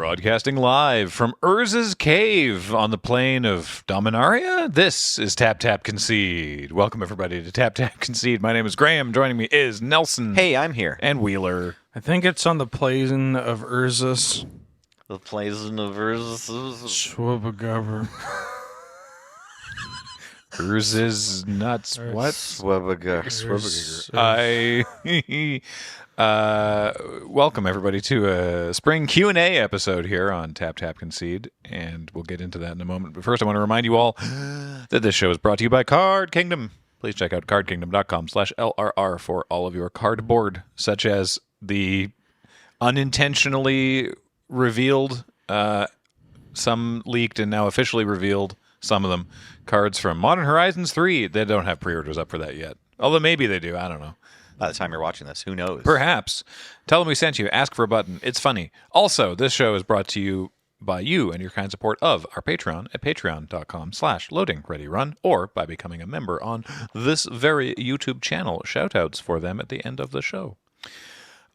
Broadcasting live from Urza's Cave on the plain of Dominaria, this is Tap Tap Concede. Welcome, everybody, to Tap Tap Concede. My name is Graham. Joining me is Nelson. Hey, I'm here. And Wheeler. I think it's on the plain of Urzus. The plain of Urzus. Swabagubber. Urza's nuts. What? Swabaga. Welcome, everybody, to a spring Q&A episode here on Tap Tap Concede, and we'll get into that in a moment. But first, I want to remind you all that this show is brought to you by Card Kingdom. Please check out cardkingdom.com/LRR for all of your cardboard, such as the unintentionally revealed, some leaked and now officially revealed, some of them, cards from Modern Horizons 3. They don't have pre-orders up for that yet. Although maybe they do. I don't know. By the time you're watching this, who knows? Perhaps. Tell them we sent you. Ask for a button. It's funny. Also, this show is brought to you by you and your kind support of our Patreon at patreon.com/loadingreadyrun or by becoming a member on this very YouTube channel. Shoutouts for them at the end of the show.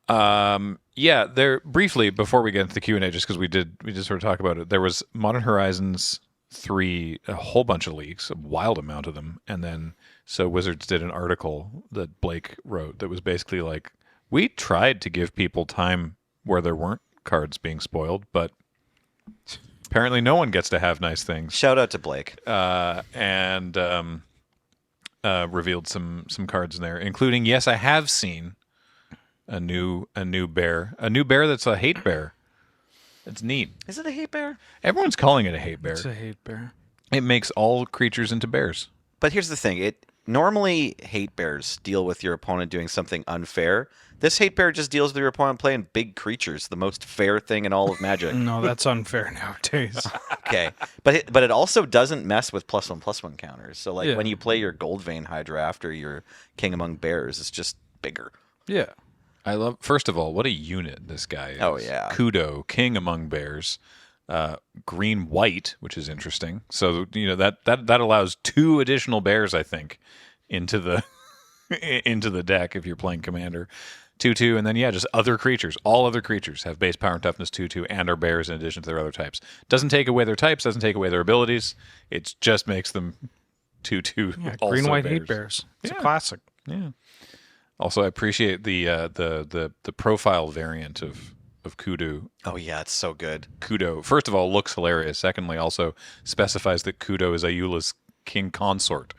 There briefly before we get into the Q&A, just because we did sort of talk about it. There was Modern Horizons 3, a whole bunch of leaks, a wild amount of them, and then so Wizards did an article that Blake wrote that was basically like, we tried to give people time where there weren't cards being spoiled, but apparently no one gets to have nice things. Shout out to Blake. And revealed some cards in there, including, yes, I have seen a new bear that's a hate bear. It's neat. Is it a hate bear? Everyone's calling it a hate bear. It's a hate bear. It makes all creatures into bears. But here's the thing. Normally hate bears deal with your opponent doing something unfair. This hate bear just deals with your opponent playing big creatures, the most fair thing in all of Magic. No, that's unfair nowadays. Okay. But it also doesn't mess with +1/+1 counters. So like when you play your Goldvein Hydra after your King Among Bears, it's just bigger. Yeah. I love, first of all, what a unit this guy is. Oh, yeah. Kudo, King Among Bears. Green-white, which is interesting. So, that allows 2 additional bears, I think, into the into the deck if you're playing Commander. 2/2, and then, just other creatures. All other creatures have base power and toughness 2/2 and are bears in addition to their other types. Doesn't take away their types, doesn't take away their abilities. It just makes them 2/2 also green-white bears. hate bears. It's a classic. Yeah. Also, I appreciate the profile variant of Kudo. Oh, yeah, it's so good. Kudo, first of all, looks hilarious. Secondly, also specifies that Kudo is Ayula's king consort.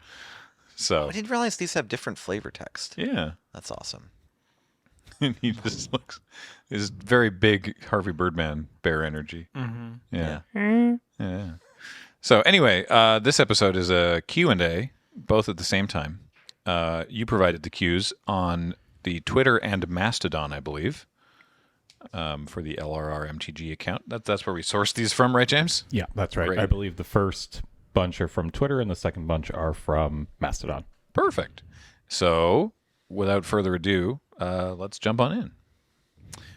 So I didn't realize these have different flavor text. Yeah. That's awesome. And he just looks, his very big Harvey Birdman bear energy. Mm-hmm. Yeah. Yeah. So anyway, this episode is a Q&A, both at the same time. You provided the cues on the Twitter and Mastodon, I believe, for the LRRMTG account. That's where we sourced these from, right, James? Yeah, that's right. Great. I believe the first bunch are from Twitter and the second bunch are from Mastodon. Perfect. So, without further ado, let's jump on in.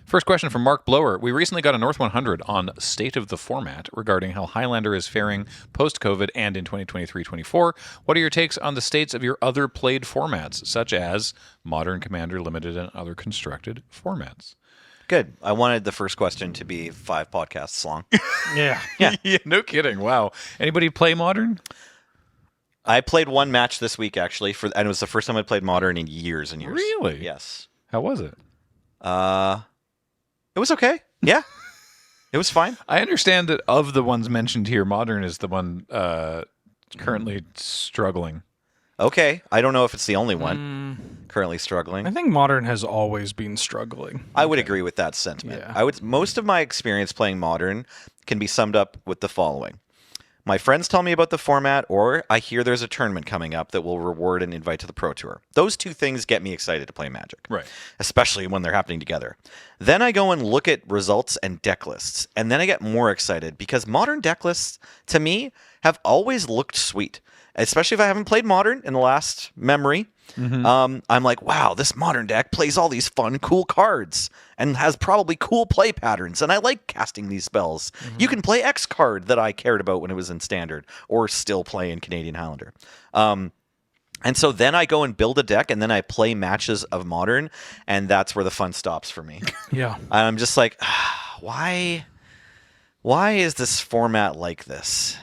First question from Mark Blower. We recently got a North 100 on state of the format regarding how Highlander is faring post-COVID and in 2023-24. What are your takes on the states of your other played formats, such as Modern, Commander, Limited, and other constructed formats? Good. I wanted the first question to be 5 podcasts long. Yeah. Yeah. Yeah, no kidding. Wow. Anybody play Modern? I played one match this week, actually, and it was the first time I played Modern in years and years. Really? Yes. How was it? It was okay. Yeah. It was fine. I understand that of the ones mentioned here, Modern is the one currently struggling. Okay. I don't know if it's the only one currently struggling. I think Modern has always been struggling. I would agree with that sentiment. Yeah. Most of my experience playing Modern can be summed up with the following. My friends tell me about the format, or I hear there's a tournament coming up that will reward an invite to the Pro Tour. Those 2 things get me excited to play Magic. Right. Especially when they're happening together. Then I go and look at results and deck lists, and then I get more excited because Modern deck lists, to me, have always looked sweet. Especially if I haven't played Modern in the last memory. Mm-hmm. I'm like, wow, this Modern deck plays all these fun, cool cards and has probably cool play patterns, and I like casting these spells. Mm-hmm. You can play X card that I cared about when it was in Standard, or still play in Canadian Highlander. And so then I go and build a deck, and then I play matches of Modern, and that's where the fun stops for me. Yeah. I'm just like, why why is this format like this?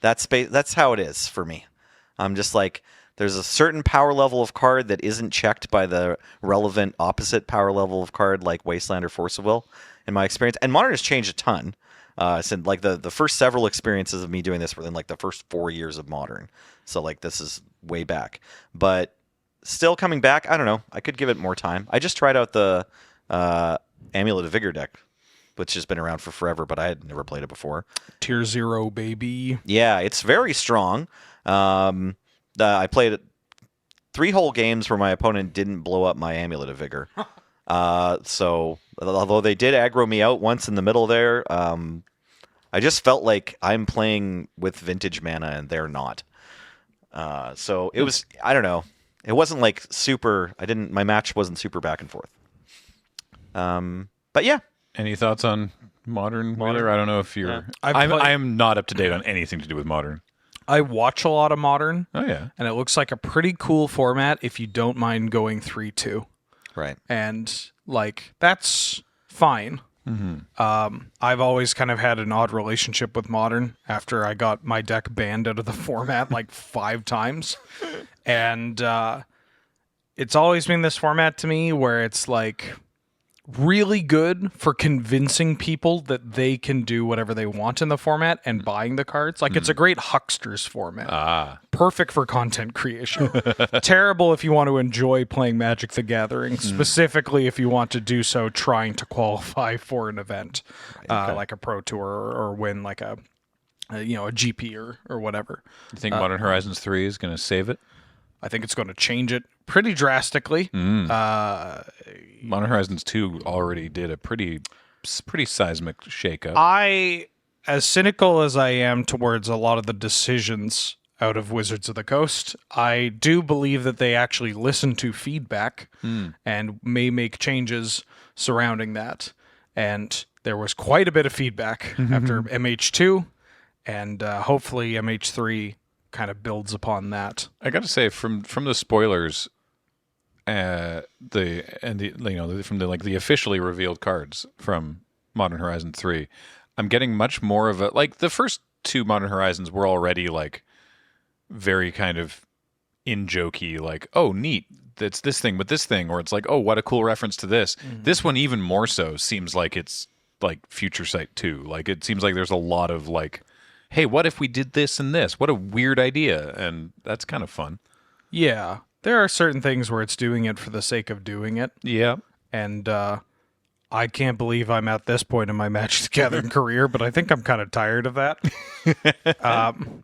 That's how it is for me. I'm just like, there's a certain power level of card that isn't checked by the relevant opposite power level of card like Wasteland or Force of Will, in my experience. And Modern has changed a ton. Since like the first several experiences of me doing this were in like the first 4 years of Modern. So like this is way back. But still coming back, I don't know. I could give it more time. I just tried out the Amulet of Vigor deck, which has been around for forever, but I had never played it before. Tier 0, baby. Yeah, it's very strong. I played 3 whole games where my opponent didn't blow up my Amulet of Vigor. So, although they did aggro me out once in the middle there, I just felt like I'm playing with vintage mana and they're not. So it was, I don't know. It wasn't like super, my match wasn't super back and forth. But yeah. Any thoughts on Modern, Wheeler? I don't know if you're... Yeah. I am not up to date on anything to do with Modern. I watch a lot of Modern, Oh, yeah. and it looks like a pretty cool format if you don't mind going 3-2. Right. And, like, that's fine. I've always kind of had an odd relationship with Modern after I got my deck banned out of the format like 5 times. And it's always been this format to me where it's like really good for convincing people that they can do whatever they want in the format and buying the cards. Like it's a great hucksters format. Perfect for content creation. Terrible if you want to enjoy playing Magic the Gathering, specifically if you want to do so trying to qualify for an event, like a Pro Tour or win like a GP or whatever. You think Modern Horizons 3 is going to save it? I think it's going to change it pretty drastically. Modern Horizons 2 already did a pretty seismic shakeup. As cynical as I am towards a lot of the decisions out of Wizards of the Coast, I do believe that they actually listen to feedback and may make changes surrounding that. And there was quite a bit of feedback after MH2, and hopefully MH3 kind of builds upon that. I got to say, from the spoilers, from the officially revealed cards from Modern Horizon 3, I'm getting much more of a, like, the first 2 Modern Horizons were already like very kind of in jokey, like, oh neat, that's this thing with this thing, or it's like, oh, what a cool reference to this. This one even more so seems like it's like Future Sight 2. Like it seems like there's a lot of like, hey, what if we did this and this? What a weird idea. And that's kind of fun. Yeah. There are certain things where it's doing it for the sake of doing it. Yeah. And I can't believe I'm at this point in my Magic the Gathering career, but I think I'm kind of tired of that.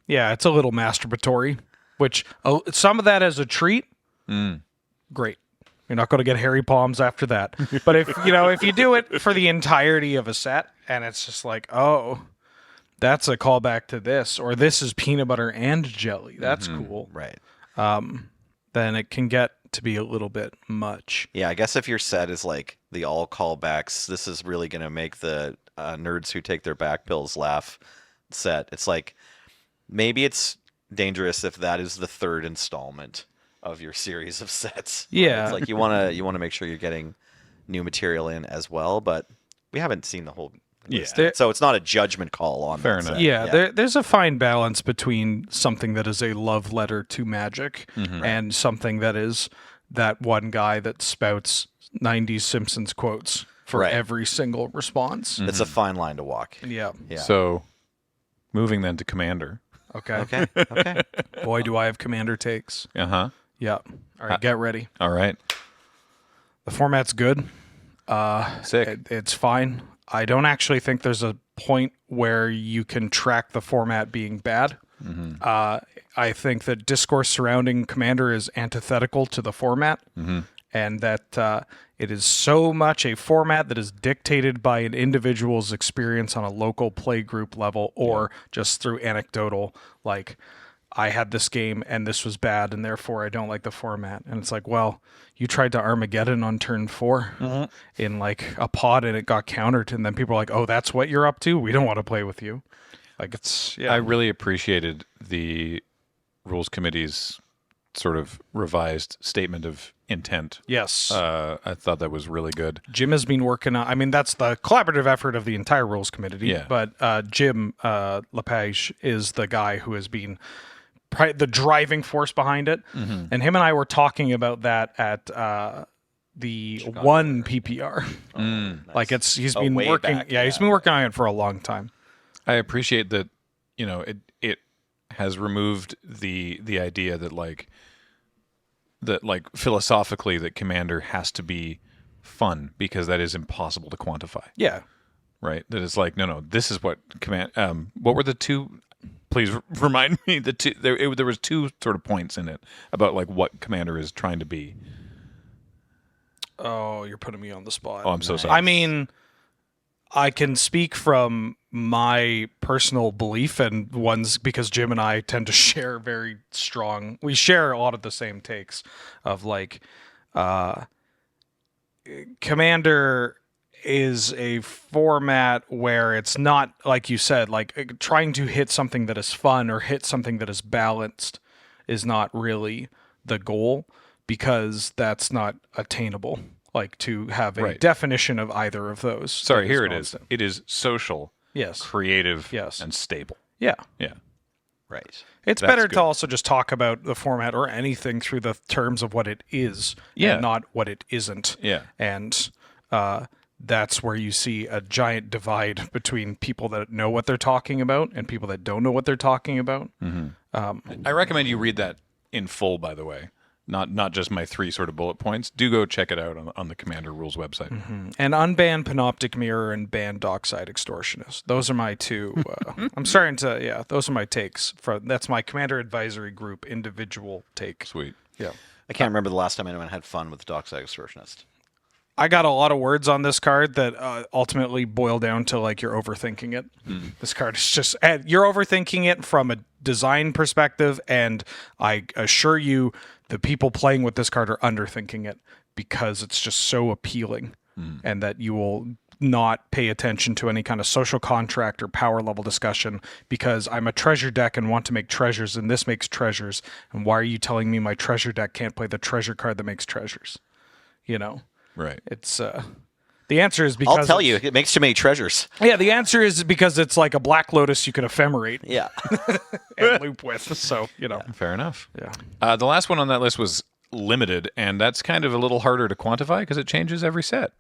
Yeah, it's a little masturbatory, which some of that as a treat, great. You're not going to get hairy palms after that. But if you do it for the entirety of a set and it's just like, oh, that's a callback to this, or this is peanut butter and jelly. That's cool. Right. Then it can get to be a little bit much. Yeah, I guess if your set is like the all callbacks, this is really going to make the nerds who take their back pills laugh set. It's like, maybe it's dangerous if that is the 3rd installment of your series of sets. Yeah. It's like you want to make sure you're getting new material in as well, but we haven't seen the whole list yet, so it's not a judgment call on Fair that enough. set. Yeah, there's a fine balance between something that is a love letter to Magic and something that is that one guy that spouts 90s Simpsons quotes for every single response. It's a fine line to walk. Yeah. So, moving then to Commander. Okay. Okay. Boy, do I have Commander takes. Uh-huh. Yeah. All right, get ready. All right. The format's good. Sick. It's fine. I don't actually think there's a point where you can track the format being bad. I think that discourse surrounding Commander is antithetical to the format, and that it is so much a format that is dictated by an individual's experience on a local play group level or just through anecdotal, like, I had this game and this was bad and therefore I don't like the format. And it's like, well, you tried to Armageddon on turn 4 in like a pod and it got countered, and then people are like, oh, that's what you're up to? We don't want to play with you. Like, it's, yeah. I really appreciated the rules committee's sort of revised statement of intent. Yes. I thought that was really good. Jim has been working on, I mean, that's the collaborative effort of the entire rules committee. Yeah. But Jim Lepage is the guy who has been the driving force behind it. And him and I were talking about that at the one PPR. Like he's been way working. back, He's been working on it for a long time. I appreciate that, it has removed the idea that like philosophically that Commander has to be fun, because that is impossible to quantify. Yeah. Right? That it's like, no, this is what what were the two? Please remind me. The two there was two sort of points in it about like what Commander is trying to be. Oh, you're putting me on the spot. Oh, I'm so sorry. I mean, I can speak from my personal belief and ones, because Jim and I tend to share very strong. We share a lot of the same takes of like, Commander is a format where it's not, like you said, like trying to hit something that is fun or hit something that is balanced is not really the goal, because that's not attainable. Like to have a Right. definition of either of those. Sorry, that here it is. constant. It is social, Yes. creative, Yes. and stable. Yeah. Yeah. Right. It's That's better good. to also just talk about the format or anything through the terms of what it is, Yeah. and not what it isn't. Yeah. And that's where you see a giant divide between people that know what they're talking about and people that don't know what they're talking about. I recommend you read that in full, by the way. Not just my 3 sort of bullet points. Do go check it out on the Commander Rules website. And unban Panoptic Mirror and ban Dockside Extortionist. Those are my two. I'm starting to, those are my takes. That's my Commander Advisory Group individual take. Sweet. Yeah. I can't remember the last time anyone had fun with Dockside Extortionist. I got a lot of words on this card that ultimately boil down to like you're overthinking it. This card is just, and you're overthinking it from a design perspective, and I assure you the people playing with this card are underthinking it, because it's just so appealing, and that you will not pay attention to any kind of social contract or power level discussion, because I'm a treasure deck and want to make treasures, and this makes treasures, and why are you telling me my treasure deck can't play the treasure card that makes treasures? You know? Right. It's the answer is because I'll tell you, it makes too many treasures. Yeah, the answer is because it's like a Black Lotus you can ephemerate Yeah. and loop with. So, Fair enough. Yeah. The last one on that list was limited, and that's kind of a little harder to quantify because it changes every set.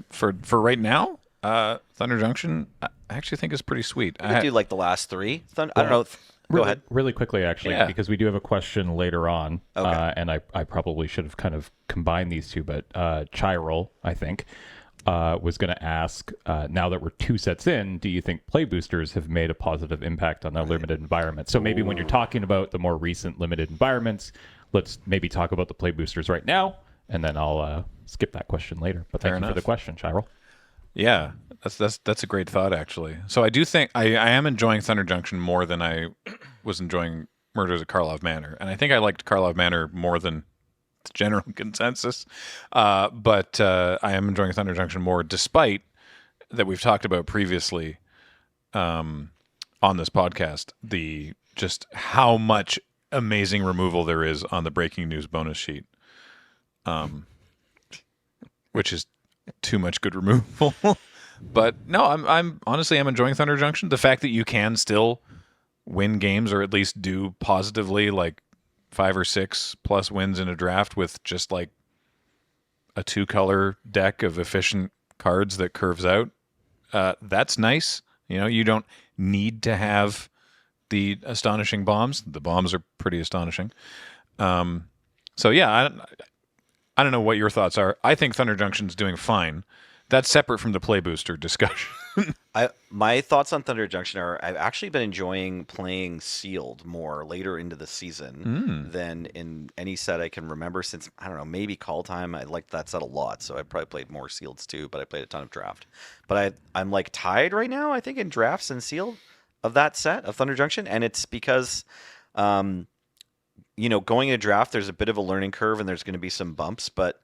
For right now, Thunder Junction, I actually think is pretty sweet. I could do like the last 3. I don't know. Go ahead. Really quickly, actually, Yeah. because we do have a question later on, Okay. and I probably should have kind of combined these two, but Chiral, I think, was going to ask, now that we're 2 sets in, do you think play boosters have made a positive impact on the limited environment? So maybe when you're talking about the more recent limited environments, let's maybe talk about the play boosters right now, and then I'll skip that question later. But thank Fair you for enough. the question, Chiral. Yeah, that's a great thought, actually. So I do think I am enjoying Thunder Junction more than I was enjoying Murders at Karlov Manor, and I think I liked Karlov Manor more than the general consensus. But I am enjoying Thunder Junction more, despite that we've talked about previously on this podcast just how much amazing removal there is on the breaking news bonus sheet, which is too much good removal. But no, I'm honestly enjoying Thunder Junction. The fact that you can still win games, or at least do positively like 5 or 6 plus wins in a draft with just like a 2-color deck of efficient cards that curves out. That's nice. You don't need to have the astonishing bombs. The bombs are pretty astonishing. So yeah, I don't know what your thoughts are. I think Thunder Junction's doing fine. That's separate from the play booster discussion. My thoughts on Thunder Junction are I've actually been enjoying playing Sealed more later into the season than in any set I can remember since, I don't know, maybe Call Time. I liked that set a lot, so I probably played more Sealeds too, but I played a ton of Draft. But I'm like tied right now, I think, in Drafts and Sealed of that set of Thunder Junction, and it's because going into Draft, there's a bit of a learning curve and there's going to be some bumps, but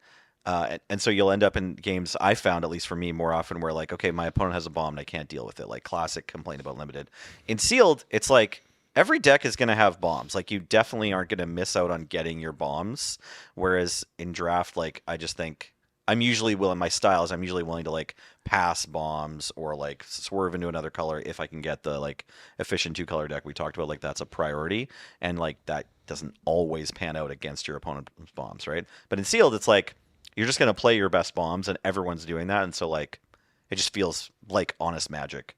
and so you'll end up in games, I found, at least for me, more often where like, okay, my opponent has a bomb and I can't deal with it. Like classic complaint about limited. In Sealed, it's like every deck is going to have bombs. Like, you definitely aren't going to miss out on getting your bombs. Whereas in draft, like, I just think I'm usually willing, my styles, I'm usually willing to like pass bombs or like swerve into another color if I can get the like efficient 2-color deck we talked about. Like, that's a priority, and like that doesn't always pan out against your opponent's bombs, right? But in sealed, it's like you're just going to play your best bombs, and everyone's doing that, and so like it just feels like honest magic.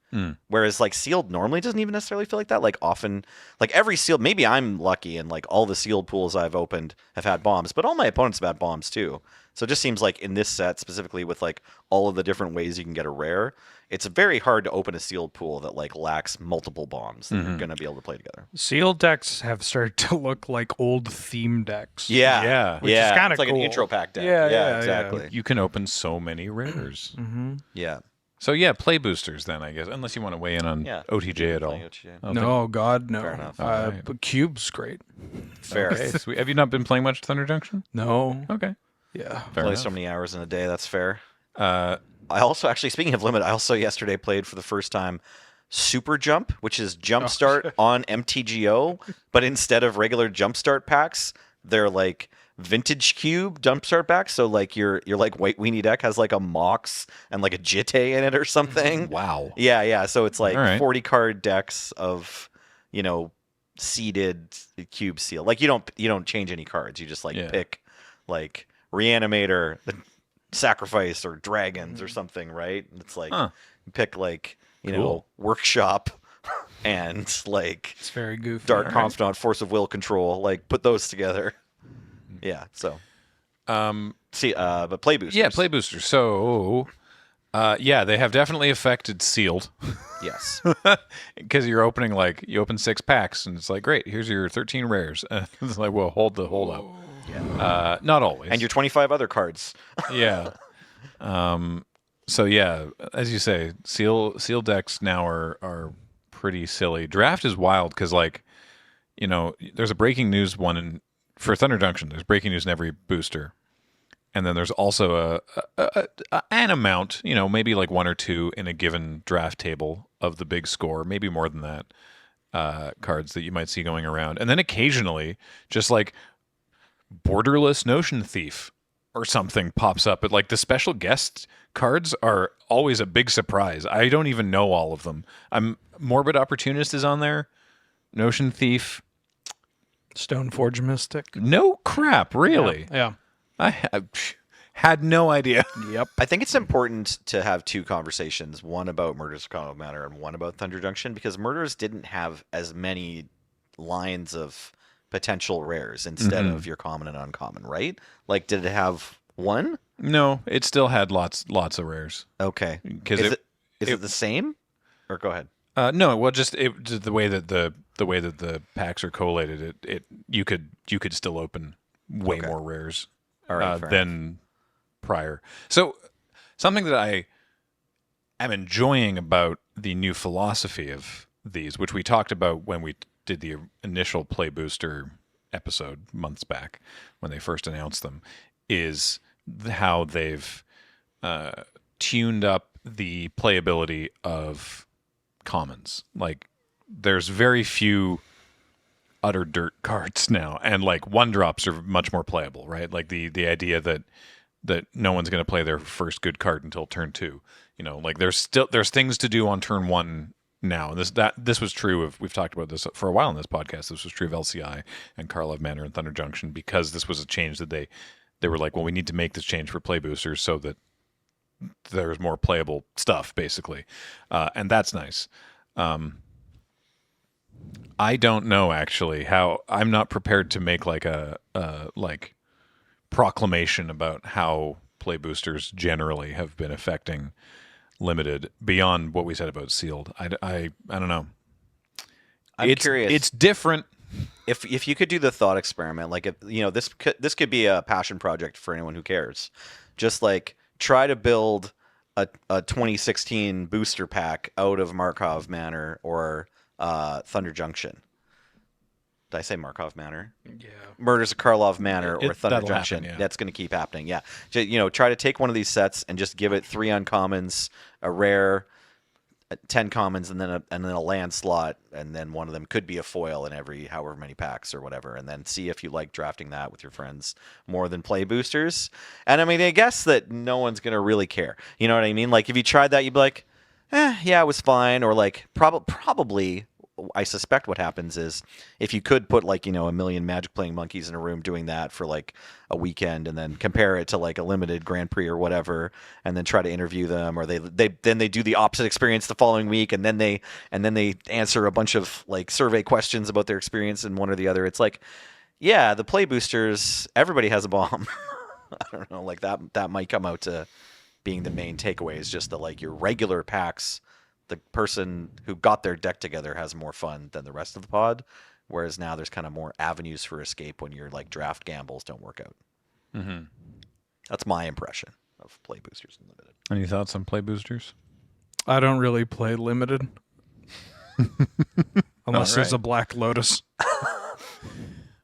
Whereas like sealed normally doesn't even necessarily feel like that. Like, often, like every sealed, maybe I'm lucky and like all the sealed pools I've opened have had bombs, but all my opponents have had bombs too. So it just seems like in this set specifically, with like all of the different ways you can get a rare, it's very hard to open a sealed pool that like lacks multiple bombs that you're going to be able to play together. Sealed decks have started to look like old theme decks. Yeah. Yeah. Which is kinda It's like cool. an intro pack deck. Yeah, exactly. You can open so many rares. Yeah. So yeah, play boosters then, I guess, unless you want to weigh in on Yeah. OTJ at all. Playing OTJ. Oh, No, God, no. Fair enough. Alright. But Cube's great. Fair. Okay, sweet. Have you not been playing much Thunder Junction? No. Okay. Yeah. Fair Play enough. so many hours in a day. That's fair. Uh, I also, actually, speaking of limit, I also yesterday played for the first time Super Jump, which is Jumpstart on MTGO, but instead of regular Jumpstart packs, they're like vintage cube Jumpstart packs. So like your like White Weenie deck has like a Mox and like a Jitte in it or something. wow. Yeah. So it's like All right. 40 card decks of, seeded cube seal. Like, you don't change any cards. You just like Yeah. pick like Reanimator, Sacrifice, or Dragons or something, right? It's like you pick like Cool. Workshop and like It's very goofy. Dark Confidant, Force of Will Control. Like, put those together. Yeah. So but play boosters. Yeah, play boosters. So, yeah, they have definitely affected sealed Yes. because you open 6 packs and it's like, great, here's your 13 rares. It's like, well, hold up. Yeah. Not always. And your 25 other cards. Yeah. So yeah, as you say, seal decks now are pretty silly. Draft is wild because there's a breaking news one for Thunder Junction. There's breaking news in every booster, and then there's also an amount, maybe like 1 or 2 in a given draft table of the big score, maybe more than that, cards that you might see going around, and then occasionally just like Borderless Notion Thief or something pops up. But like the special guest cards are always a big surprise. I don't even know all of them. Morbid Opportunist is on there. Notion Thief. Stoneforge Mystic. No crap, really. Yeah. I had no idea. Yep. I think it's important to have 2 conversations, one about Murders of Colorado Manor and one about Thunder Junction, because Murders didn't have as many lines of potential rares instead of your common and uncommon, right? Like, did it have 1? No, it still had lots of rares. Okay. 'Cause Is it- it the same? Or go ahead. No, well, just the way that the packs are collated, you could still open way more rares All right, fair than prior. So something that I am enjoying about the new philosophy of these, which we talked about when we did the initial Play Booster episode months back when they first announced them, is how they've tuned up the playability of commons. Like, there's very few utter dirt cards now, and like 1-drops are much more playable, right? Like the idea that no one's going to play their first good card until turn 2. Like there's things to do on turn 1 now. And this was true of, we've talked about this for a while in this podcast. This was true of LCI and Karlov Manor and Thunder Junction, because this was a change that they were like, well, we need to make this change for play boosters so that there's more playable stuff, basically. And that's nice. I don't know actually how. I'm not prepared to make like a proclamation about how play boosters generally have been affecting limited beyond what we said about sealed. I don't know. I'm It's curious. It's different. If you could do the thought experiment, like, if this could be a passion project for anyone who cares. Just like try to build a 2016 booster pack out of Markov Manor or Thunder Junction. Did I say Markov Manor? Yeah. Murders of Karlov Manor or Thunder that'll Junction. happen, yeah. That's going to keep happening. Yeah. Try to take one of these sets and just give it 3 uncommons, a rare, 10 commons and then a land slot, and then one of them could be a foil in every however many packs or whatever, and then see if you like drafting that with your friends more than play boosters. And I mean, I guess that no one's gonna really care. You know what I mean? Like if you tried that, you'd be like, yeah, it was fine, or like probably. I suspect what happens is if you could put like, a million Magic playing monkeys in a room doing that for like a weekend and then compare it to like a limited Grand Prix or whatever, and then try to interview them, or they do the opposite experience the following week, and then they answer a bunch of like survey questions about their experience in one or the other. It's like, yeah, the play boosters, everybody has a bomb. I don't know, like that might come out to being the main takeaway, is just that like your regular packs, the person who got their deck together has more fun than the rest of the pod, whereas now there's kind of more avenues for escape when your like draft gambles don't work out. Mm-hmm. That's my impression of play boosters in limited. Any thoughts on play boosters? I don't really play limited. Unless there's a Black Lotus.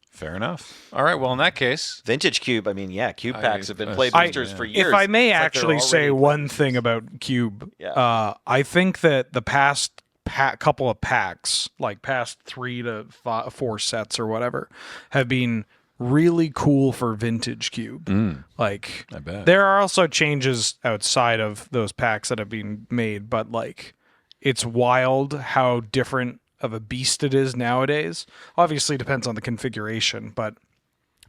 Fair enough. All right. Well, in that case, Vintage Cube, I mean, yeah, Cube packs have been play boosters for years. If I may It's like actually they're say already one thing about Cube, Yeah. I think that the past couple of packs, like past 3 to 4 sets or whatever, have been really cool for Vintage Cube. Like, I bet. there are also changes outside of those packs that have been made, but like, it's wild how different of a beast it is nowadays. Obviously, it depends on the configuration, but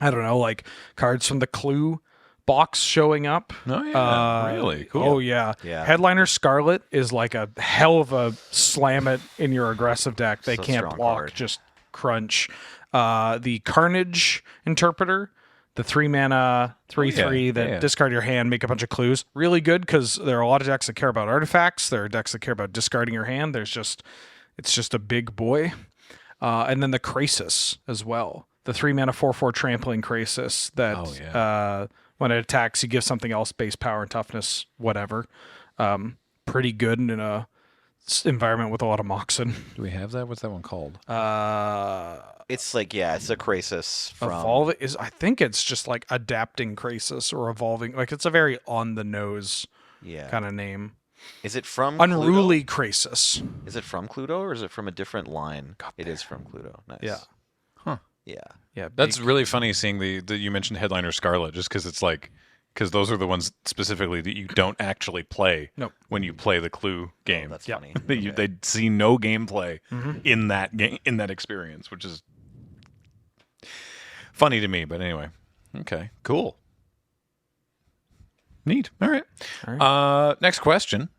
I don't know, like cards from the Clue box showing up. Oh yeah, really cool. Oh yeah. Yeah. Headliner Scarlet is like a hell of a slam it in your aggressive deck. They So can't strong block, card. just crunch. The Carnage Interpreter, the 3-mana 3/3 that yeah. discard your hand, make a bunch of clues. Really good because there are a lot of decks that care about artifacts. There are decks that care about discarding your hand. It's just a big boy. And then the Krasis as well. The 3-mana 4/4 trampling Krasis that when it attacks, you give something else base power and toughness, whatever. Pretty good in a environment with a lot of Moxen. Do we have that? What's that one called? It's like, yeah, it's a Krasis from... Evolve is, I think it's just like adapting Krasis or evolving. Like it's a very on the nose kind of name. Is it from Unruly Krasis. Cluedo? Is it from Cluedo, or is it from a different line? It is from Cluedo. Nice. Yeah. Yeah. Yeah. That's really funny seeing the you mentioned Headliner Scarlet, just because it's like, because those are the ones specifically that you don't actually play when you play the Clue game. That's funny. They see no gameplay in that game, in that experience, which is funny to me. But anyway, okay, cool, neat. All right. Next question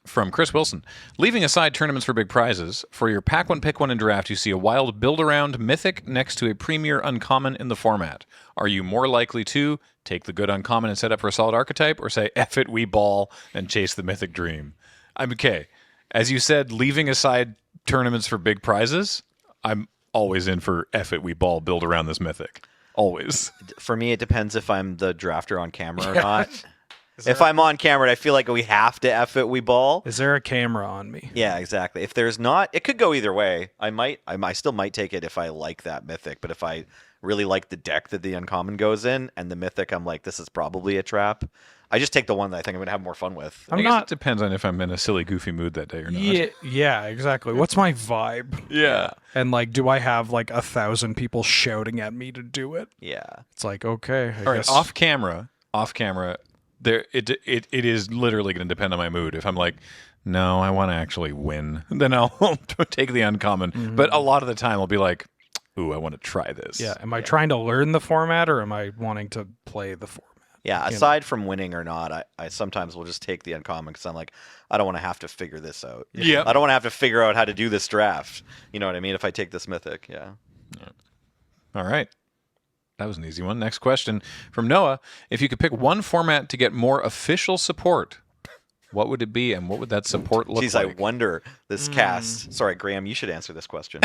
from Chris Wilson. Leaving aside tournaments for big prizes, for your pack one, pick one, and draft, you see a wild build-around mythic next to a premier uncommon in the format. Are you more likely to take the good uncommon and set up for a solid archetype, or say, F it, we ball, and chase the mythic dream? I'm okay. As you said, leaving aside tournaments for big prizes, I'm always in for F it, we ball, build around this mythic. Always. For me, it depends if I'm the drafter on camera or not. If I'm on camera and I feel like we have to F it, we ball. Is there a camera on me? Yeah, exactly. If there's not, it could go either way. I still might take it if I like that mythic, but if I really like the deck that the uncommon goes in and the mythic, I'm like, this is probably a trap. I just take the one that I think I'm going to have more fun with. I guess it depends on if I'm in a silly, goofy mood that day or not. Yeah, exactly. What's my vibe? Yeah. And like, do I have like 1,000 people shouting at me to do it? Yeah. It's like, okay, I All right, guess. off camera, there it is literally going to depend on my mood. If I'm like, no, I want to actually win, then I'll take the uncommon. But a lot of the time, I'll be like, ooh, I want to try this. Yeah. Am I trying to learn the format or am I wanting to play the format? Yeah, aside from winning or not, I sometimes will just take the uncommon because I'm like, I don't want to have to figure this out. Yeah. I don't want to have to figure out how to do this draft. You know what I mean? If I take this mythic, yeah. All right. That was an easy one. Next question from Noah. If you could pick one format to get more official support, what would it be and what would that support look Jeez, like? I wonder this cast. Sorry, Graham, you should answer this question.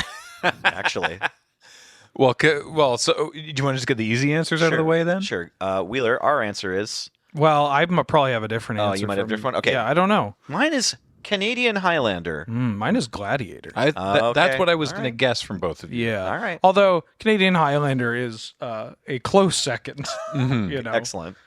Actually. Well, so do you want to just get the easy answers out of the way then? Sure. Wheeler, our answer is... Well, I probably have a different answer. you might have a from- different one? Okay. Yeah, I don't know. Mine is Canadian Highlander. Mine is Gladiator. That's okay. what I was All going to right. guess from both of you. Yeah. All right. Although Canadian Highlander is a close second. You know. Excellent.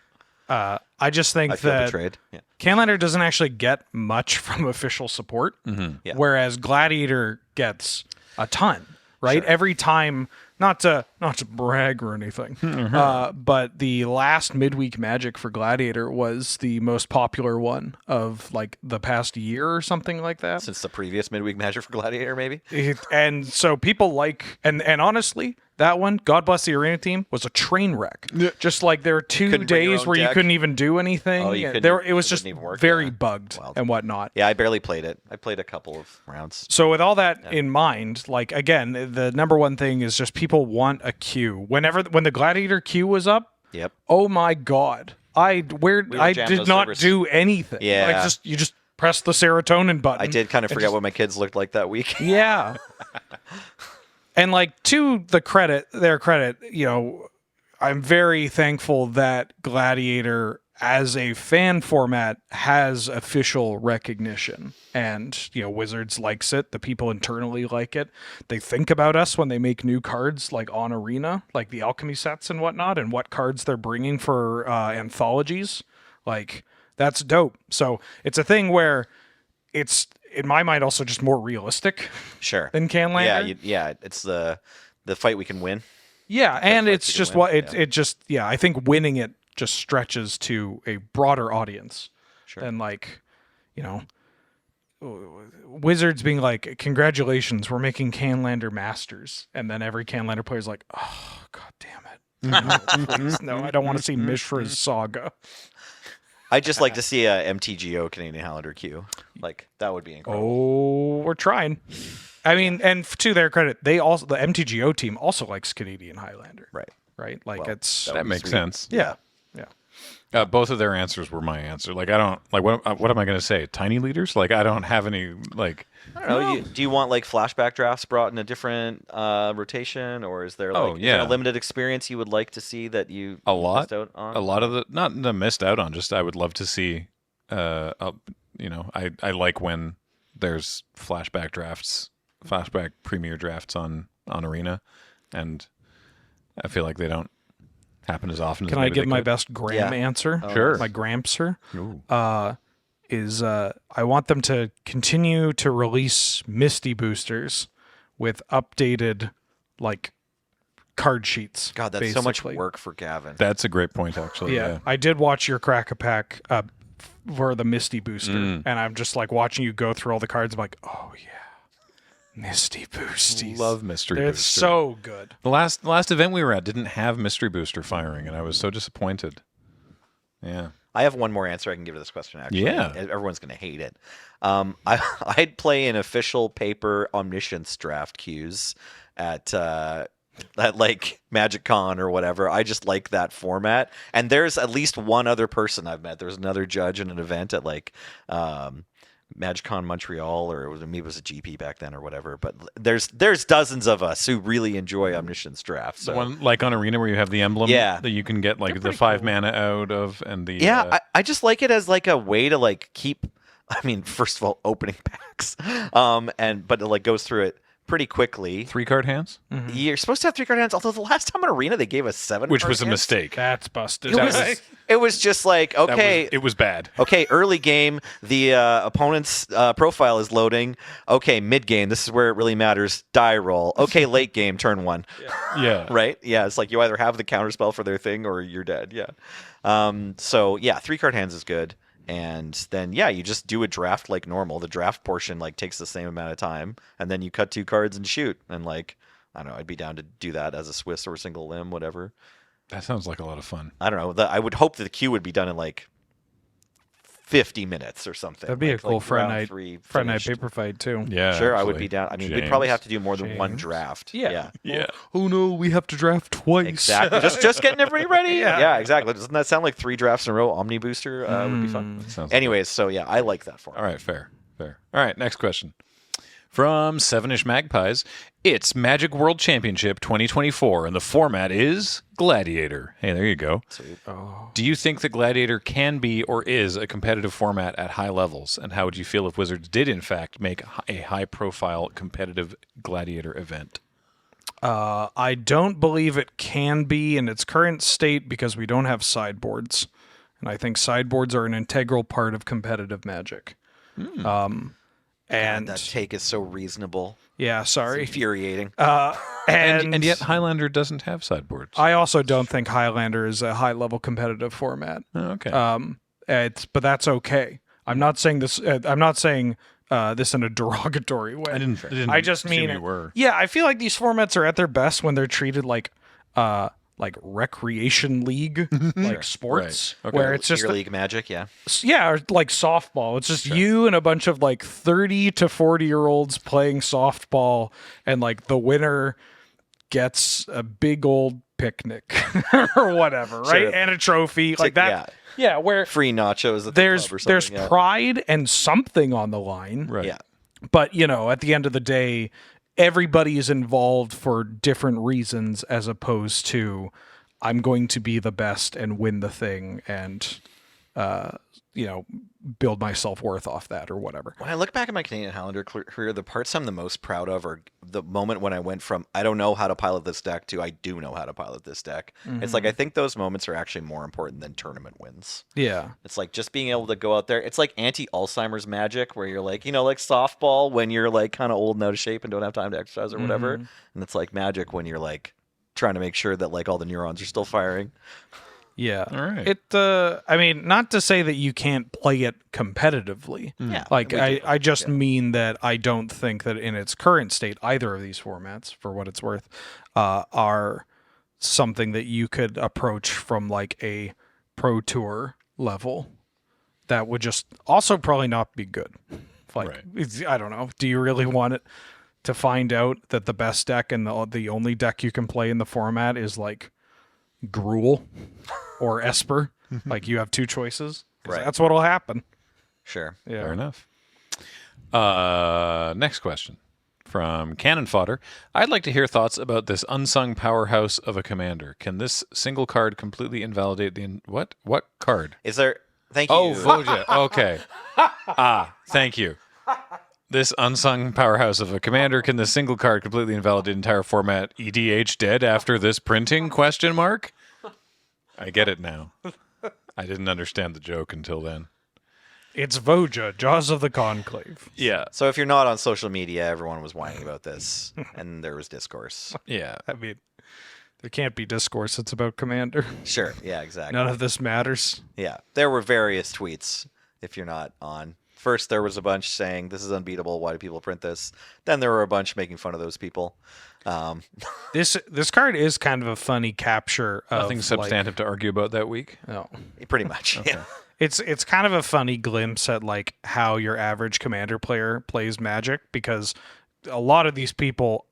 I just think I feel that betrayed. Yeah. Canlander doesn't actually get much from official support, Yeah. whereas Gladiator gets a ton. Right, every time, not to brag or anything, but the last midweek Magic for Gladiator was the most popular one of like the past year or something like that. Since the previous midweek Magic for Gladiator, maybe. And so people like, and honestly, that one, God Bless the Arena Team, was a train wreck. Just like there were 2 Couldn't bring your days own where you deck? couldn't even do anything. Oh, you couldn't- It was it just wouldn't even work, very yeah. bugged Wild. and whatnot. Yeah, I barely played it. I played a couple of rounds. So with all that in mind, like again, the number one thing is just people want a queue. When the Gladiator queue was up, Yep. oh my god, I were did jamming those not servers. do anything. Yeah. Like you just press the serotonin button. I did kind of forget what my kids looked like that week. Yeah. And like to their credit, I'm very thankful that Gladiator as a fan format has official recognition. And, Wizards likes it. The people internally like it. They think about us when they make new cards like on Arena, like the alchemy sets and whatnot, and what cards they're bringing for anthologies. Like, that's dope. So it's a thing where it's, in my mind, also just more realistic Sure. than Canlander. Yeah, it's the fight we can win. Yeah, and like it's you can just win, it just I think winning it just stretches to a broader audience than like, Wizards being like, congratulations, we're making Canlander Masters, and then every Canlander player's like, oh god damn it, no, please, no, I don't want to see Mishra's Saga. I'd just like to see a MTGO Canadian Highlander queue. Like that would be incredible. Oh, we're trying. I mean, and to their credit, the MTGO team also likes Canadian Highlander. Right? Like Well, it's That makes sense. yeah. Both of their answers were my answer. Like I don't like what am I going to say? Tiny leaders? Like I don't have any like. I don't know. Do you want like flashback drafts brought in a different rotation, or is there like is there yeah. a limited experience you would like to see that you A lot. missed out on? A lot of the not the missed out on. Just I would love to see. I like when there's flashback premier drafts on Arena, and I feel like they don't happen as often. Can as I maybe give they my could. best Graham answer? Sure. My Grampser Ooh. is I want them to continue to release Misty boosters with updated like card sheets. God, that's so much basically. work for Gavin. That's a great point, actually. Yeah, I did watch your Crack-a-Pack for the Misty booster, and I'm just like watching you go through all the cards. I'm like, oh yeah, Misty boosties. Love Mystery It's Booster. so good. The last event we were at didn't have Mystery Booster firing, and I was so disappointed. Yeah. I have one more answer I can give to this question. Actually, Yeah. everyone's going to hate it. I'd play an official paper omniscience draft queues at like MagicCon or whatever. I just like that format. And there's at least one other person I've met. There's another judge in an event at like MagicCon Montreal, or maybe it was a GP back then or whatever. But there's dozens of us who really enjoy omniscience drafts. So. The one like on Arena where you have the emblem that you can get like the 5 mana out of, and the I just like it as like a way to like keep. I mean, first of all, opening packs, but it like goes through it pretty quickly. 3-card hands, You're supposed to have 3-card hands. Although the last time on Arena they gave us 7, which was a mistake. That's busted. It was just like okay. It was bad. Okay, early game, the opponent's profile is loading. Okay, mid game, this is where it really matters. Die roll. Okay, late game, turn 1. Yeah. Right? Yeah, it's like you either have the counterspell for their thing or you're dead. Yeah. So yeah, 3-card hands is good. And then you just do a draft like normal. The draft portion like takes the same amount of time, and then you cut 2 cards and shoot. And like I don't know, I'd be down to do that as a Swiss or a single limb, whatever. That sounds like a lot of fun. I don't know. I would hope that the queue would be done in like 50 minutes or something. That'd be a cool Friday round night 3 Friday night finished. paper fight too. Yeah. Sure, I would actually. be down. I mean, we'd James. probably have to do more than one James. draft. Yeah. Yeah. Oh no, we have to draft twice. Exactly. just getting everybody ready. Yeah. Yeah, exactly. Doesn't that sound like 3 drafts in a row? Omni Booster would be fun. Sounds Anyways, so yeah, I like that format. All right, fair. All right, next question. From 7ish Magpies, it's Magic World Championship 2024, and the format is Gladiator. Hey, there you go. Do you think the Gladiator can be or is a competitive format at high levels? And how would you feel if Wizards did, in fact, make a high-profile competitive Gladiator event? I don't believe it can be in its current state because we don't have sideboards. and I think sideboards are an integral part of competitive Magic. And that take is so reasonable. yeah, It's sorry. infuriating. And yet Highlander doesn't have sideboards. I also don't think Highlander is a high-level competitive format. Oh, okay. But that's okay. I'm not saying this. I'm not saying this in a derogatory way. I just assume mean you were. Yeah, I feel like these formats are at their best when they're treated like recreation league like sports, Right. Okay. where it's just Your league Magic, yeah. or like softball. It's just you and a bunch of like 30 to 40-year-olds playing softball, and like the winner gets a big old picnic or whatever, right? Sure. And a trophy like that. Yeah, where Free nachos at the there's club or something. Yeah. pride and something on the line. Right. Yeah. But, at the end of the day, everybody is involved for different reasons, as opposed to I'm going to be the best and win the thing and, build my self-worth off that or whatever. When I look back at my Canadian Highlander career, the parts I'm the most proud of are the moment when I went from I don't know how to pilot this deck to I do know how to pilot this deck. It's like I think those moments are actually more important than tournament wins. Yeah. It's like just being able to go out there. It's like anti-Alzheimer's Magic where you're like, like softball when you're like kind of old and out of shape and don't have time to exercise or whatever. And it's like Magic when you're like trying to make sure that like all the neurons are still firing. Yeah. All right. It, not to say that you can't play it competitively. Yeah. Like, we do. I just mean that I don't think that in its current state, either of these formats, for what it's worth, are something that you could approach from like a pro tour level. That would just also probably not be good. Like, I don't know. Do you really want it to find out that the best deck and the only deck you can play in the format is like Gruul or Esper? Like, you have two choices. Right. That's what'll happen. Sure. Yeah. Fair enough. Next question from Cannon Fodder. I'd like to hear thoughts about this unsung powerhouse of a commander. Can this single card completely invalidate the... What? What card? Is there... Thank you. Oh, Voja. Okay. Thank you. This unsung powerhouse of a commander, can this single card completely invalidate the entire format? EDH dead after this printing? Question mark. I get it now. I didn't understand the joke until then. It's Voja, Jaws of the Conclave. Yeah. So if you're not on social media, everyone was whining about this, and there was discourse. Yeah. I mean, there can't be discourse. It's about Commander. Sure. Yeah, exactly. None of this matters. Yeah. There were various tweets if you're not on. First, there was a bunch saying, this is unbeatable. Why do people print this? Then there were a bunch making fun of those people. This card is kind of a funny capture of Nothing substantive to argue about that week. No. Pretty much. Yeah. It's kind of a funny glimpse at like how your average Commander player plays Magic, because a lot of these people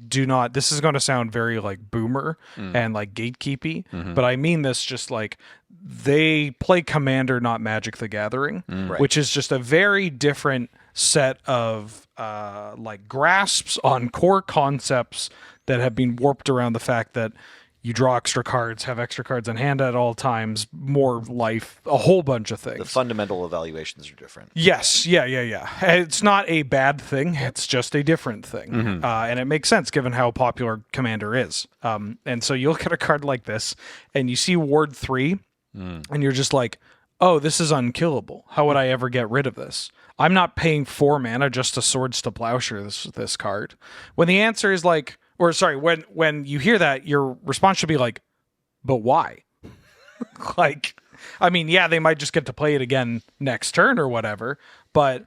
do not. This is going to sound very like boomer and like gatekeepy, but I mean this just like they play Commander, not Magic the Gathering, Right. which is just a very different set of like grasps on core concepts that have been warped around the fact that you draw extra cards, have extra cards in hand at all times, more life, a whole bunch of things. The fundamental evaluations are different. Yes, yeah. It's not a bad thing. It's just a different thing. And it makes sense given how popular Commander is. And so you look at a card like this and you see Ward 3 and you're just like, oh, this is unkillable. How would I ever get rid of this? I'm not paying 4 mana just to Swords to Plowshare this card. When the answer is like, or sorry, when you hear that, your response should be like, but why? Like, I mean, yeah, they might just get to play it again next turn or whatever, but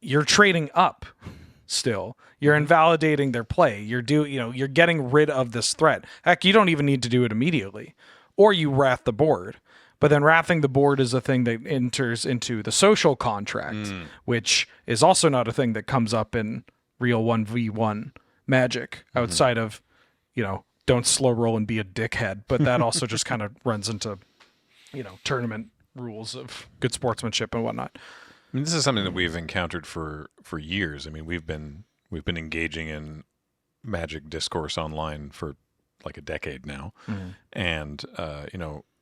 you're trading up still. You're invalidating their play. You're getting rid of this threat. Heck, you don't even need to do it immediately. Or you wrath the board. But then wrathing the board is a thing that enters into the social contract, which is also not a thing that comes up in real 1v1 Magic outside of, don't slow roll and be a dickhead. But that also just kind of runs into, tournament rules of good sportsmanship and whatnot. I mean, this is something that we've encountered for years. I mean, we've been engaging in Magic discourse online for like a decade now, and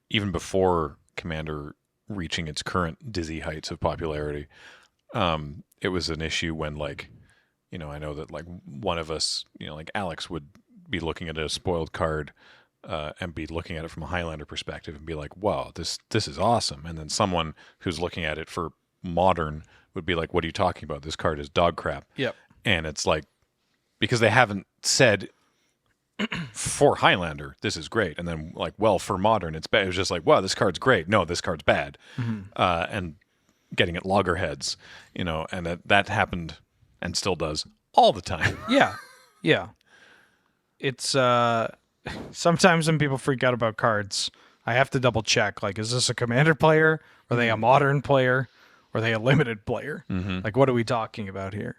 even before Commander reaching its current dizzy heights of popularity, it was an issue when I know that like one of us, like Alex would be looking at a spoiled card and be looking at it from a Highlander perspective and be like, "Wow, this is awesome." And then someone who's looking at it for modern would be like, "What are you talking about? This card is dog crap." Yep. And it's like, because they haven't said for Highlander this is great, and then like, well, for modern it's bad. It was just like, wow, this card's great. No, this card's bad. And getting at loggerheads, and that happened and still does all the time. Yeah. Yeah. It's sometimes when people freak out about cards, I have to double check. Like, is this a commander player? Are they a modern player? Or are they a limited player? Like, what are we talking about here?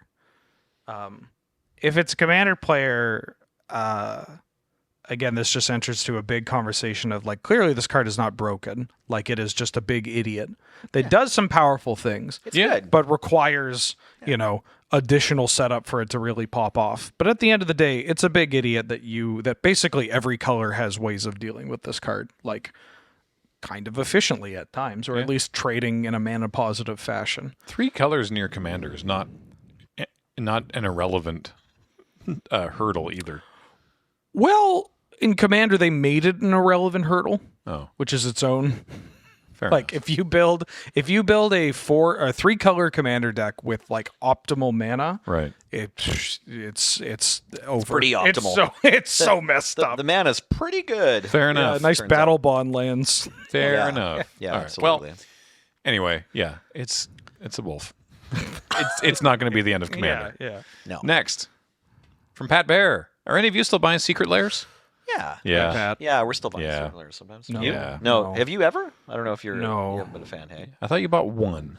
If it's a commander player, again, this just enters to a big conversation of like, clearly this card is not broken. Like, it is just a big idiot that does some powerful things, It's good. but requires, additional setup for it to really pop off. But at the end of the day, it's a big idiot that basically every color has ways of dealing with this card, like kind of efficiently at times, or at least trading in a mana positive fashion. 3 colors near commander is not an irrelevant hurdle either. Well, in Commander, they made it an irrelevant hurdle, which is its own. Fair Like enough. if you build a 3 color Commander deck with like optimal mana, Right. it's over. pretty optimal. It's so messed up. The mana's pretty good. Fair Yeah, enough. nice turns battle bond lands. Fair Yeah. enough. Yeah, All right. absolutely. Well, anyway, yeah, it's a wolf. it's not going to be the end of commander. Yeah. no. Next, from Pat Bear. Are any of you still buying secret layers? Yeah. Yeah. Pat. Yeah, we're still buying Yeah. circulars sometimes. No. You? Yeah. No. No. Have you ever? I don't know if you haven't been a fan, hey? I thought you bought one.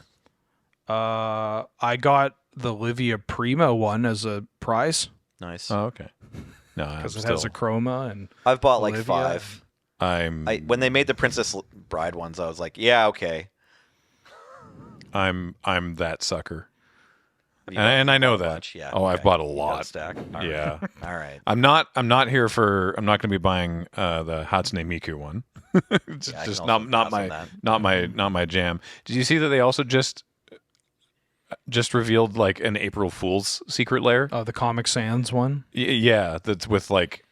I got the Livia Prima one as a prize Nice. Oh, okay. No, I'm because it still. has a chroma and I've bought like Olivia. 5. I'm When they made the Princess Bride ones, I was like, yeah, okay. I'm that sucker, Have you bought and I know a that. bunch? Yeah. Oh, I've okay. bought a You got lot. stack. All right. Yeah. All right. I'm not here for. I'm not going to be buying the Hatsune Miku one. It's Yeah, I just can also not pass on my that. not my jam. Did you see that they also just revealed like an April Fool's secret lair? the Comic Sans one. Yeah, that's with like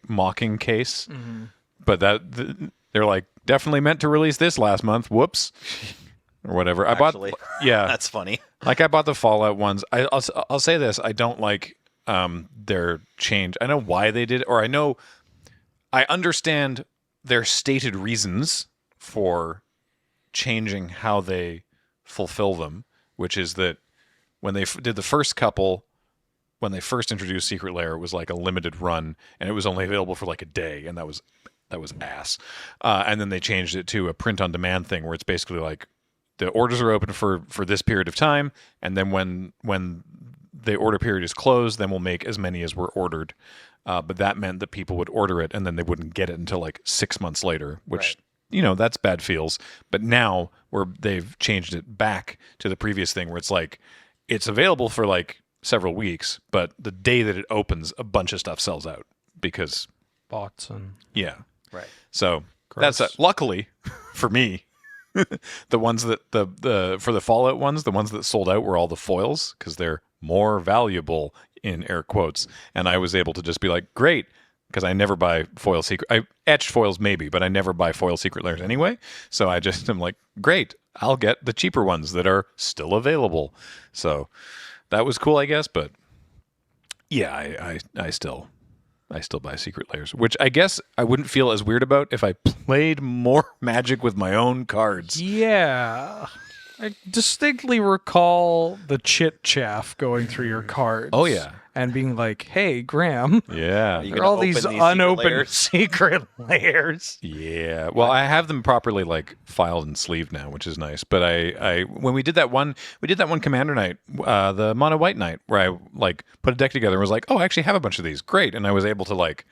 mocking case. Mm-hmm. But they're like definitely meant to release this last month. Whoops. Or whatever. Actually, yeah. That's funny. Like I bought the Fallout ones. I'll say this: I don't like their change. I know why they did it, or I understand their stated reasons for changing how they fulfill them, which is that when they did the first couple, when they first introduced Secret Lair, it was like a limited run, and it was only available for like a day, and that was ass. And then they changed it to a print on demand thing, where it's basically like, the orders are open for this period of time, and then when the order period is closed, then we'll make as many as were ordered. But that meant that people would order it, and then they wouldn't get it until like 6 months later, which, that's bad feels. But now they've changed it back to the previous thing, where it's like, it's available for like several weeks, but the day that it opens, a bunch of stuff sells out because, Bots and yeah. Right. So Gross. that's luckily for me. The ones that for the Fallout ones, the ones that sold out were all the foils because they're more valuable in air quotes, and I was able to just be like, great, because I never buy foil secret. I etched foils maybe, but I never buy foil secret layers anyway. So I just am like, great, I'll get the cheaper ones that are still available. So that was cool, I guess. But yeah, I still buy secret layers, which I guess I wouldn't feel as weird about if I played more Magic with my own cards. yeah. I distinctly recall the chit chaff going through your cards. Oh, yeah. And being like, hey, Graham, Yeah. You there are gonna all open these these secret unopened layers? secret layers. Yeah. Well, I have them properly like filed and sleeved now, which is nice. But I when we did that one Commander night, the Mono White night, where I like put a deck together and was like, oh, I actually have a bunch of these. Great. And I was able to like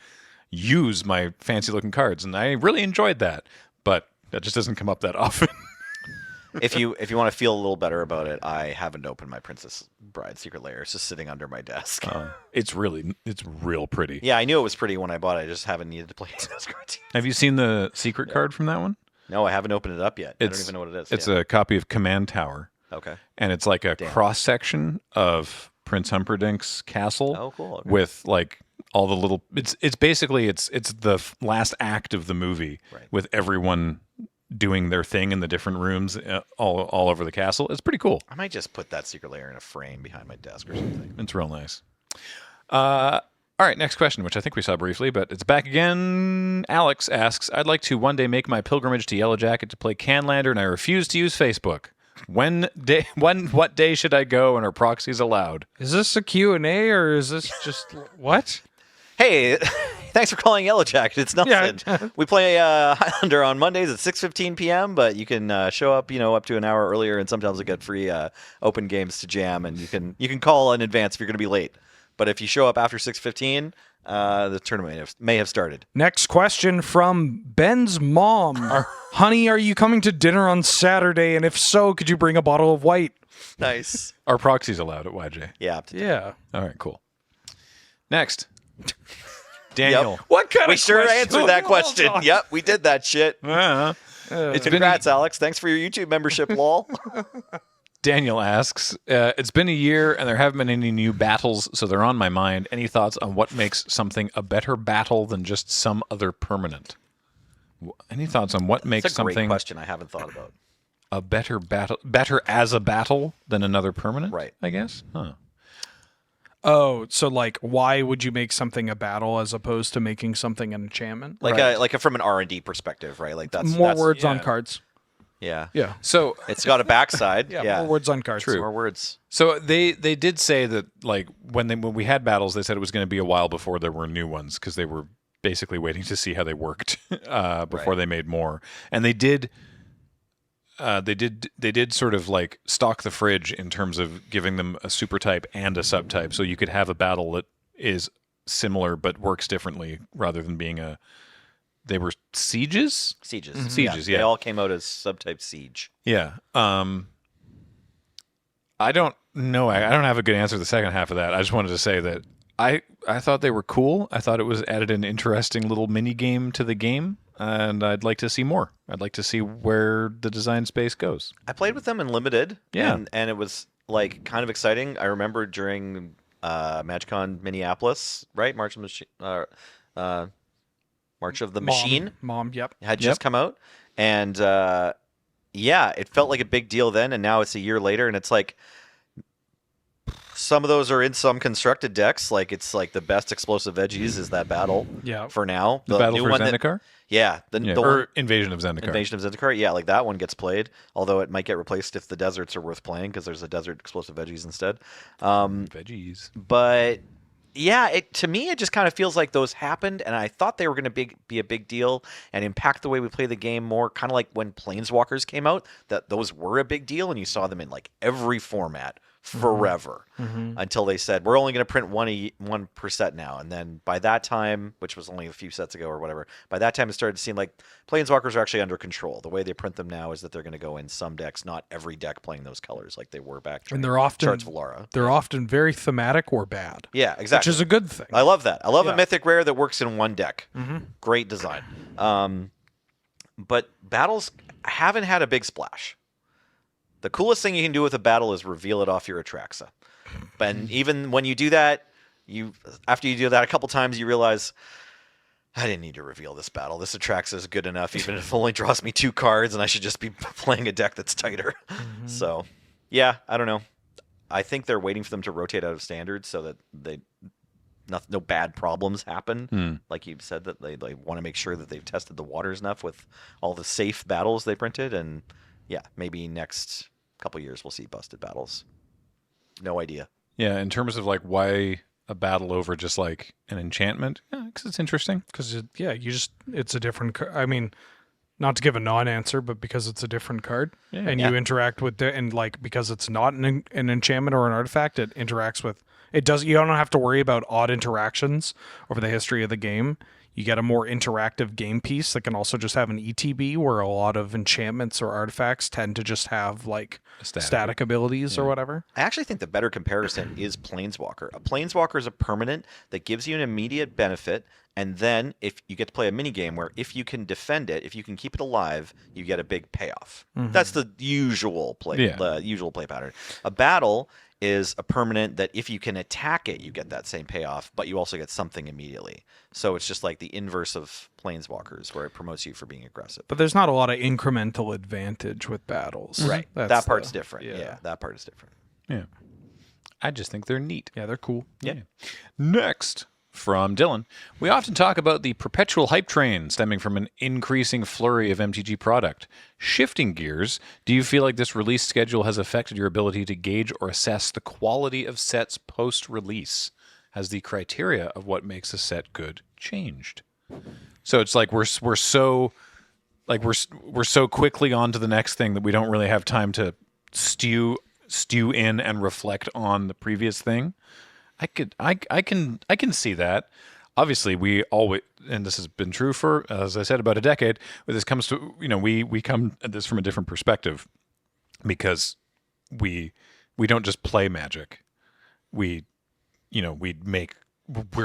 use my fancy looking cards, and I really enjoyed that. But that just doesn't come up that often. If you want to feel a little better about it, I haven't opened my Princess Bride Secret Lair. It's just sitting under my desk. It's real pretty. Yeah, I knew it was pretty when I bought it. I just haven't needed to play those cards. Have you seen the secret card from that one? No, I haven't opened it up yet. I don't even know what it is. It's Yeah. a copy of Command Tower, Okay. and it's like a cross section of Prince Humperdinck's castle. Oh, cool. Okay. With like all the little. It's basically it's the last act of the movie Right. with everyone doing their thing in the different rooms all over the castle. It's pretty cool. I might just put that secret layer in a frame behind my desk or something. It's real nice. All right, next question, which I think we saw briefly, but it's back again. Alex asks, I'd like to one day make my pilgrimage to Yellow Jacket to play Canlander, and I refuse to use Facebook. What day should I go, and are proxies allowed? Is this a Q&A or is this just what? Hey, thanks for calling Yellow Jacket. It's Nelson. Yeah. We play Highlander on Mondays at 6:15 p.m., but you can show up, up to an hour earlier, and sometimes we get free open games to jam, and you can call in advance if you're going to be late. But if you show up after 6:15, the tournament may have started. Next question from Ben's mom. Honey, are you coming to dinner on Saturday? And if so, could you bring a bottle of white? Nice. Are proxies allowed at YJ? Yeah. Yeah. All right, cool. Next. Daniel. Yep. What kind We of sure question? answered that Hold question. on. Yep, we did that shit. It's Congrats, Alex. Thanks for your YouTube membership, lol. Daniel asks, it's been a year and there haven't been any new battles, so they're on my mind. Any thoughts on what makes something a better battle than just some other permanent? Any thoughts on what makes That's a great something question I haven't thought about. a better battle, better as a battle than another permanent? Right. I guess. Huh. Oh, so like, why would you make something a battle as opposed to making something an enchantment? Like from an R&D perspective, right? Like that's More words on yeah. cards. Yeah. Yeah. So It's got a backside. Yeah, more words on cards. More words. So they did say that, like, when we had battles, they said it was going to be a while before there were new ones because they were basically waiting to see how they worked before they made more. And they did sort of like stock the fridge in terms of giving them a super type and a subtype, so you could have a battle that is similar but works differently rather than being a. They were sieges. Sieges. Sieges, yeah. They all came out as subtype siege. Yeah. I don't know. I don't have a good answer to the second half of that. I just wanted to say that I thought they were cool. I thought it was added an interesting little mini game to the game, and I'd like to see more. I'd like to see where the design space goes. I played with them in limited. Yeah. And it was like kind of exciting. I remember during MagicCon Minneapolis, right? March of the Machine Mom, yep. had just come out, and it felt like a big deal then, and now it's a year later, and it's like some of those are in some constructed decks. Like it's like the best explosive veggies is that battle. Yeah. For now, The battle new for one Zendikar? the Or one, Invasion of Zendikar. Invasion of Zendikar. Yeah, like that one gets played, although it might get replaced if the deserts are worth playing because there's a desert explosive veggies instead. Veggies. But yeah, to me it just kind of feels like those happened, and I thought they were going to be a big deal and impact the way we play the game more, kind of like when Planeswalkers came out, that those were a big deal, and you saw them in like every format forever until they said we're only going to print one per set now, and then by that time, which was only a few sets ago or whatever, by that time it started to seem like Planeswalkers are actually under control. The way they print them now is that they're going to go in some decks, not every deck playing those colors like they were back during And they're often Charts of Alara. They're often very thematic or bad. Yeah, exactly. Which is a good thing. I love that. I love Yeah. a mythic rare that works in one deck. Great design. But battles haven't had a big splash. The coolest thing you can do with a battle is reveal it off your Atraxa. And even when you do that, after you do that a couple times, you realize, I didn't need to reveal this battle. This Atraxa is good enough, even if it only draws me 2 cards, and I should just be playing a deck that's tighter. So, yeah, I don't know. I think they're waiting for them to rotate out of standards so that no bad problems happen. Like you said, that they want to make sure that they've tested the waters enough with all the safe battles they printed, and yeah, maybe next couple years we'll see busted battles. No idea. Yeah, in terms of like why a battle over just like an enchantment, yeah, because it's interesting. Because it's a different. I mean, not to give a non-answer, but because it's a different card, and you interact with and like because it's not an enchantment or an artifact, it interacts with. It does. You don't have to worry about odd interactions over the history of the game. You get a more interactive game piece that can also just have an ETB, where a lot of enchantments or artifacts tend to just have like static abilities or whatever. I actually think the better comparison is Planeswalker. A Planeswalker is a permanent that gives you an immediate benefit, and then if you get to play a mini game where if you can defend it, if you can keep it alive, you get a big payoff. That's the usual play, pattern. A battle is a permanent that if you can attack it, you get that same payoff, but you also get something immediately. So it's just like the inverse of Planeswalkers, where it promotes you for being aggressive. But there's not a lot of incremental advantage with battles. Right. That's That part's different. yeah. Yeah, that part is different. Yeah. I just think they're neat. Yeah, they're cool. Yeah. Next, from Dylan, we often talk about the perpetual hype train stemming from an increasing flurry of MTG product. Shifting gears, do you feel like this release schedule has affected your ability to gauge or assess the quality of sets post-release? Has the criteria of what makes a set good changed? So it's like we're so quickly on to the next thing that we don't really have time to stew in and reflect on the previous thing. I can see that. Obviously, we always, and this has been true for, as I said, about a decade. But this comes to, we come at this from a different perspective, because we don't just play Magic. We're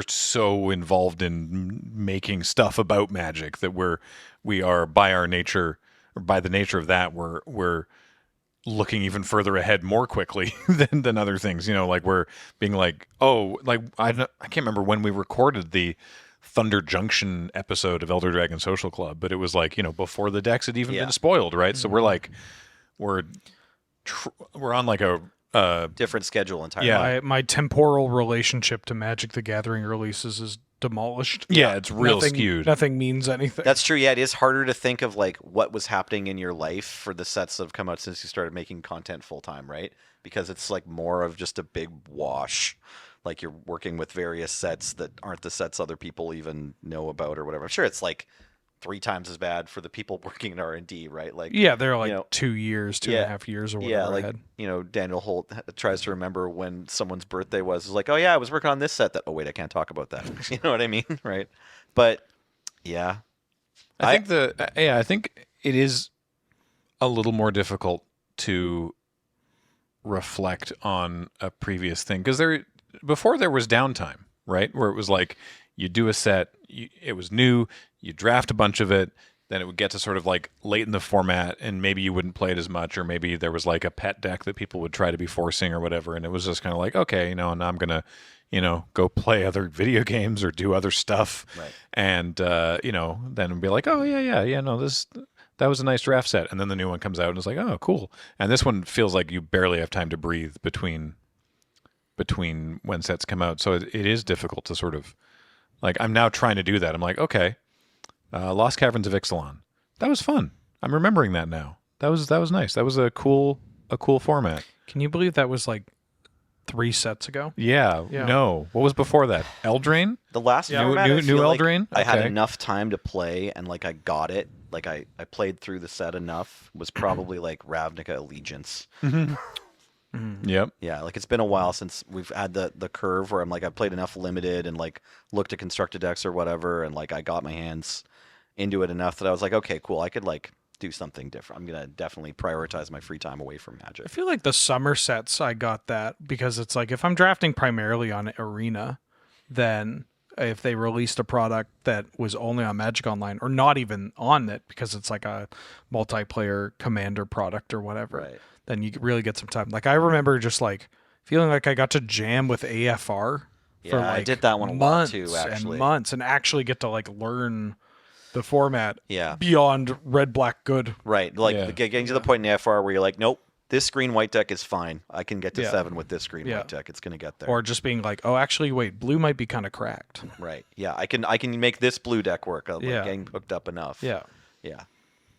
so involved in making stuff about Magic that we are by our nature, or by the nature of that, we're looking even further ahead more quickly than other things. Like we're being like, I can't remember when we recorded the Thunder Junction episode of Elder Dragon Social Club, but it was like, before the decks had even been spoiled, right? So we're like, we're on like a Different schedule entirely. Yeah. My temporal relationship to Magic the Gathering releases is demolished. Yeah, it's real Nothing- skewed. Nothing means anything. That's true. Yeah, it is harder to think of like what was happening in your life for the sets that have come out since you started making content full time, right? Because it's like more of just a big wash. Like you're working with various sets that aren't the sets other people even know about or whatever. I'm sure it's like 3 times as bad for the people working in R&D, right? Like yeah, they're like you know, 2 years, 2.5 years or whatever. yeah, like ahead. Daniel Holt tries to remember when someone's birthday was. It's like, oh yeah, I was working on this set. That oh wait, I can't talk about that. You know what I mean, right? But yeah, I think it is a little more difficult to reflect on a previous thing, because before there was downtime, right? Where it was like you do a set, it was new, you draft a bunch of it, then it would get to sort of like late in the format, and maybe you wouldn't play it as much, or maybe there was like a pet deck that people would try to be forcing or whatever, and it was just kind of like, okay, and I'm gonna, go play other video games or do other stuff, Right. and then be like, oh yeah, no, that was a nice draft set, and then the new one comes out and it's like, oh cool, and this one feels like you barely have time to breathe between when sets come out, so it is difficult to sort of like, I'm now trying to do that. I'm like, okay, Lost Caverns of Ixalan, that was fun. I'm remembering that now. That was nice. That was a cool format. Can you believe that was like 3 sets ago? Yeah. No. What was before that? Eldraine? the last Yeah. format, New I feel like Eldraine? I had Okay. enough time to play, and like I got it. Like I played through the set enough. Was probably like Ravnica Allegiance. Yep. Yeah, like it's been a while since we've had the curve where I'm like, I've played enough limited and like looked at constructed decks or whatever, and like I got my hands into it enough that I was like, okay, cool, I could like do something different. I'm gonna definitely prioritize my free time away from Magic. I feel like the summer sets, I got that because it's like if I'm drafting primarily on Arena, then if they released a product that was only on Magic Online or not even on it because it's like a multiplayer Commander product or whatever, Right. then you really get some time. Like I remember just like feeling like I got to jam with AFR Yeah, for I like did that one a lot months too, actually. and months, and actually get to like learn the format Yeah. beyond red, black, good. Right, like Yeah. getting to the point in the FR where you're like, nope, this green white deck is fine. I can get to Yeah. 7 with this green Yeah. white deck. It's gonna get there. Or just being like, oh, actually, wait, blue might be kind of cracked. Right. Yeah, I can make this blue deck work. Like Yeah. getting hooked up enough. Yeah. Yeah.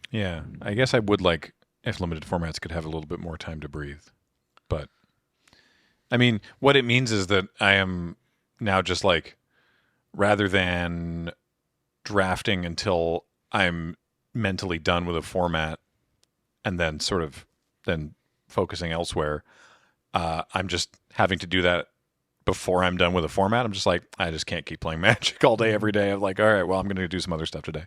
Yeah. I guess I would like if limited formats could have a little bit more time to breathe. But I mean, what it means is that I am now just like, rather than drafting until I'm mentally done with a format and then sort of then focusing elsewhere, I'm just having to do that before I'm done with a format. I'm just like, I just can't keep playing Magic all day every day. I'm like, all right, well, I'm going to do some other stuff today.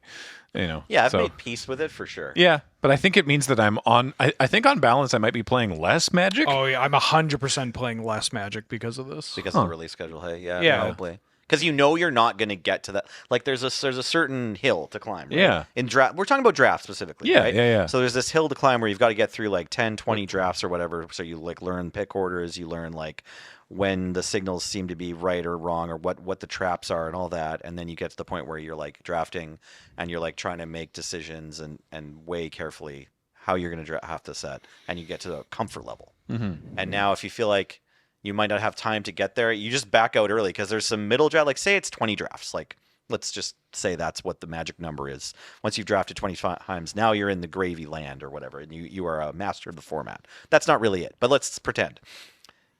Yeah, I've so- made peace with it for sure. Yeah, but I think it means that I'm on. I think on balance, I might be playing less Magic. Oh, yeah, I'm 100% playing less Magic because of this. Because of the release schedule. Hey, yeah, Yeah. probably. because you know you're not going to get to that. Like there's a certain hill to climb. Right? Yeah. In draft, we're talking about draft specifically. Yeah, right? yeah. So there's this hill to climb where you've got to get through like 10, 20 drafts or whatever. So you like learn pick orders, you learn like when the signals seem to be right or wrong, or what the traps are and all that, and then you get to the point where you're like drafting and you're like trying to make decisions and weigh carefully how you're going to have to set, and you get to the comfort level. And now if you feel like you might not have time to get there, you just back out early, because there's some middle draft, like say it's 20 drafts, like let's just say that's what the magic number is. Once you've drafted 20 times, now you're in the gravy land or whatever, and you are a master of the format. That's not really it, but let's pretend.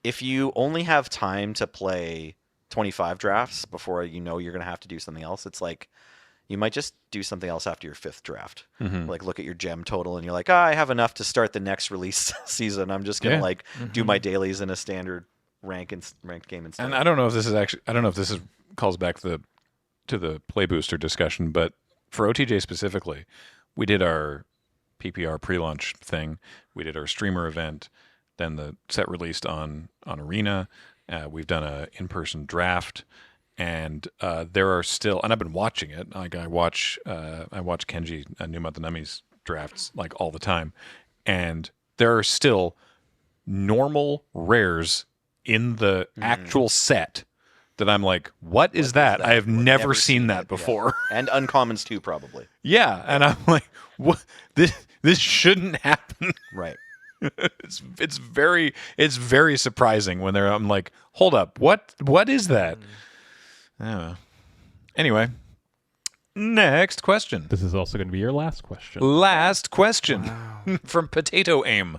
If you only have time to play 25 drafts before you know you're going to have to do something else, it's like you might just do something else after your 5th draft. Like look at your gem total and you're like, I have enough to start the next release season. I'm just going to do my dailies in a standard ranked game instead. And I don't know if this is calls back to the play booster discussion, but for OTJ specifically, we did our PPR pre-launch thing. We did our streamer event. Then the set released on Arena. We've done a in-person draft, and there are still. And I've been watching it. Like I watch Kenji Numatanami's drafts like all the time, and there are still normal rares in the actual set that I'm like, what is that? I have never seen that before. Yeah. And uncommons too, probably. Yeah, and I'm like, what? This shouldn't happen. Right. It's very surprising when I'm like, hold up, what is that? I don't know. Anyway, next question. This is also going to be your last question. Last question from Potato Aim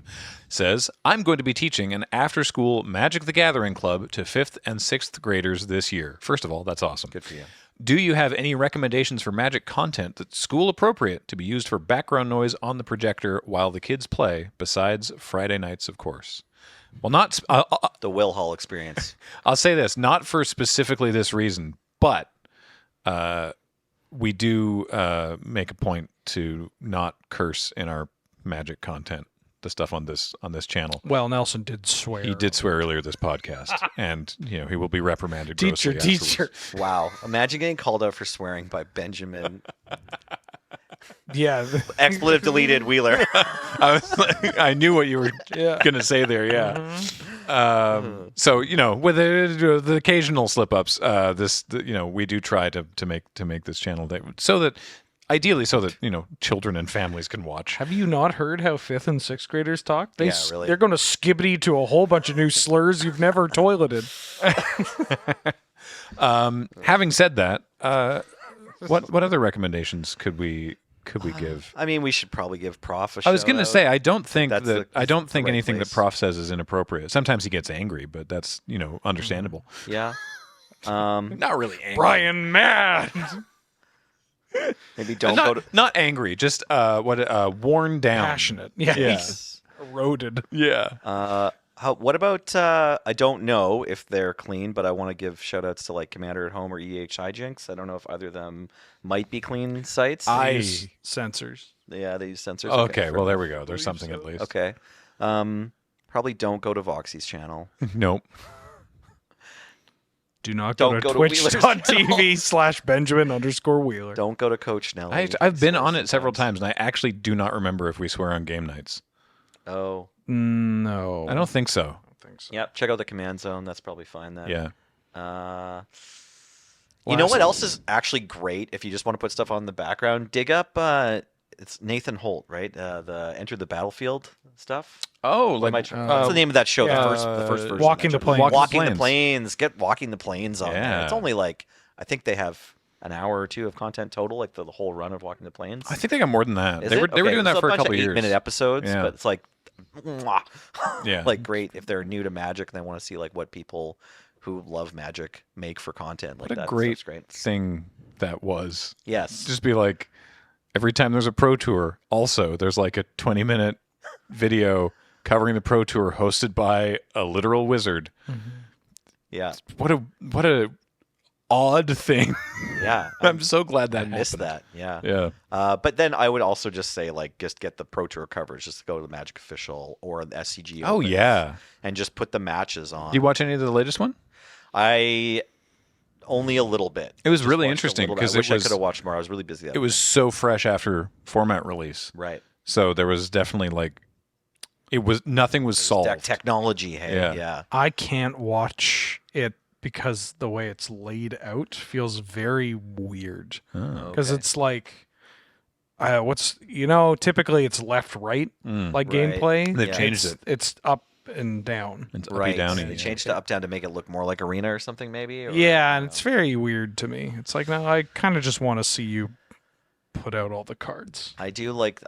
says, I'm going to be teaching an after-school Magic the Gathering club to 5th and 6th graders this year. First of all, that's awesome. Good for you. Do you have any recommendations for Magic content that's school appropriate to be used for background noise on the projector while the kids play, besides Friday nights, of course? Well, not the Will Hall experience. I'll say this, not for specifically this reason, but we do make a point to not curse in our Magic content, the stuff on this channel. Well, Nelson did swear. He did swear earlier this podcast, and he will be reprimanded. Grossly Teacher. Wow. Imagine getting called out for swearing by Benjamin. Yeah. Expletive deleted, Wheeler. I knew what you were going to say there. Yeah. So with the occasional slip-ups, we do try to make this channel ideally so that children and families can watch. Have you not heard how 5th and 6th graders talk? Really. They're going to skibbity to a whole bunch of new slurs you've never toileted. Having said that, what other recommendations could we give? I mean, we should probably give Prof a shout I was going to say I don't think That's anything place. that Prof says is inappropriate. Sometimes he gets angry, but that's understandable. Yeah. Not really angry. Brian mad. Maybe don't go to... Not angry, just worn down. Passionate. Yeah. Yes. Eroded. Yeah. What about, I don't know if they're clean, but I want to give shout outs to like Commander at Home or EH Hijinks. I don't know if either of them might be clean sites. Sensors. Yeah, they use sensors. Okay, well, there we go. There's something at least. Okay. Probably don't go to Voxy's channel. Nope. Do not go to twitch.tv/Benjamin_Wheeler. Don't go to Coach Nelly. I've been on it several times, and I actually do not remember if we swear on game nights. Oh. No. I don't think so. I don't think so. Yep, check out the command zone. That's probably fine then. Yeah. You know what else is actually great if you just want to put stuff on the background? Dig up, it's Nathan Holt, right? The Enter the Battlefield stuff. Oh, what's the name of that show? yeah, the first version. Walking the Plains. Walking the Plains. Get Walking the Plains on there. Yeah. It's only like, I think they have an hour or two of content total, like the whole run of Walking the Plains. I think they got more than that. Is They it? were doing that So for a bunch couple of years. 8-minute episodes, Yeah. but it's like, mwah. Yeah. Like great if they're new to Magic and they want to see like what people who love Magic make for content. Like What a that great stuff's great. thing that was. Yes. Just be like, every time there's a Pro Tour, also there's like a 20-minute video covering the Pro Tour hosted by a literal wizard. Yeah. What a odd thing. Yeah. I'm so glad that I missed happened. that. Yeah. Yeah. But then I would also just say, like, just get the Pro Tour coverage. Just go to the Magic Official or the SCG. Oh, Open yeah. And just put the matches on. Do you watch any of the latest one? I only a little bit. It was Just really watched a interesting little bit. 'cause I wish it I was- could have watched more. I was really busy. It was so fresh after format release. right. So there was definitely like, nothing was solved. Technology. Hey, Yeah. yeah. I can't watch it because the way it's laid out feels very weird. Oh. Because Okay. it's like, typically it's left right like Right. gameplay. They've Yeah, changed It's- it. It's up and down. It's Right. uppy downy. They changed to up down to make it look more like arena or something, maybe. Or, Yeah, and it's very weird to me. It's like, no, I kind of just want to see you put out all the cards. I do like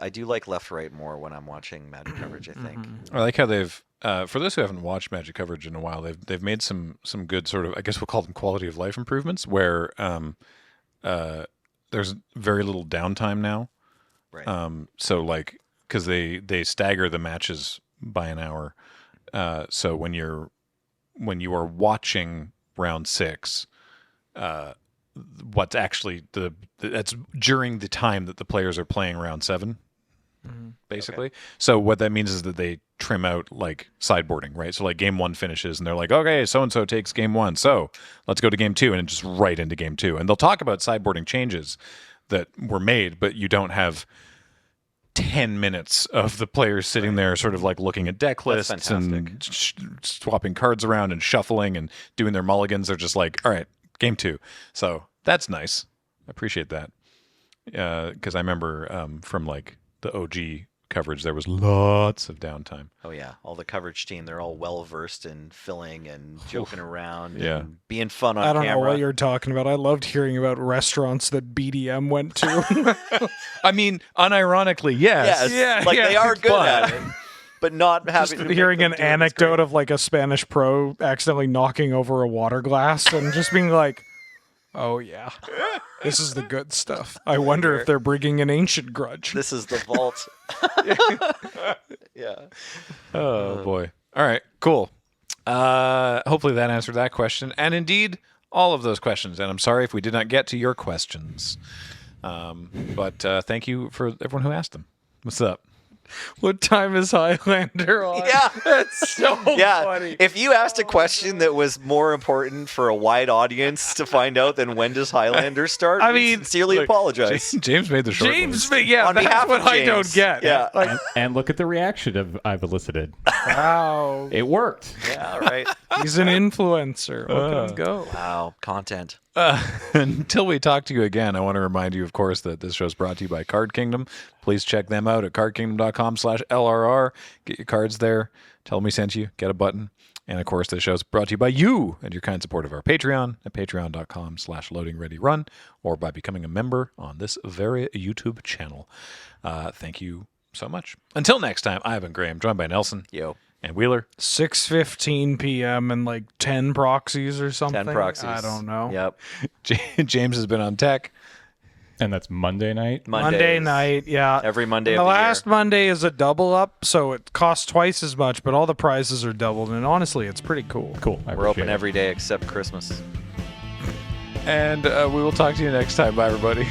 left right more when I'm watching Magic coverage. I think. I like how they've, for those who haven't watched Magic coverage in a while, they've made some good sort of, I guess we'll call them quality of life improvements, where there's very little downtime now. Right. So like, because they stagger the matches by an hour, so when you are watching round 6, what's actually that's during the time that the players are playing round 7. Basically. So what that means is that they trim out like sideboarding, right? So like game 1 finishes and they're like, okay, so-and-so takes game 1. So let's go to game 2 and just right into game 2. And they'll talk about sideboarding changes that were made, but you don't have 10 minutes of the players sitting there sort of like looking at deck That's lists and fantastic. swapping cards around and shuffling and doing their mulligans. They're just like, all right, game 2. So that's nice. I appreciate that. Because I remember from like the OG coverage, there was lots of downtime. Oh yeah, all the coverage team, they're all well versed in filling and joking around Yeah. and being fun on I don't camera. know what you're talking about. I loved hearing about restaurants that BDM went to. I mean, unironically, yes. Yes, Yeah, like yeah, they are good but- at it, but not Just having to make hearing them an do it is anecdote great. of like a Spanish pro accidentally knocking over a water glass and just being like, oh yeah, this is the good stuff. I wonder if they're bringing an ancient grudge. This is the vault. Yeah. Oh boy. All right, cool. Hopefully that answered that question, and indeed all of those questions. And I'm sorry if we did not get to your questions, but thank you for everyone who asked them. What's up? What time is Highlander on? Yeah. That's so Yeah, funny. if you asked a question that was more important for a wide audience to find out than when does Highlander start, I we mean, sincerely apologize. James made the short James, list. yeah, On that's behalf what of I don't James. get. Yeah. Like, And look at the reaction I've elicited. wow, It worked. Yeah, all right. he's an influencer. Look at him go. Wow, content. Until we talk to you again, I want to remind you, of course, that this show is brought to you by Card Kingdom. Please check them out at cardkingdom.com/LRR. Get your cards there. Tell them we sent you. Get a button. And of course, this show is brought to you by you and your kind support of our Patreon at patreon.com/loadingreadyrun or by becoming a member on this very YouTube channel. Thank you so much. Until next time, I've been Graham, joined by Nelson Yo, and Wheeler. 6:15 p.m. and like 10 proxies or something. 10 proxies. I don't know. Yep. James has been on tech. And that's Monday night. Monday Mondays. night, yeah. Every Monday And of the the last year. Monday is a double up, so it costs twice as much, but all the prizes are doubled, and honestly, it's pretty cool. Cool. I We're open appreciate it. every day except Christmas. And we will talk to you next time. Bye, everybody.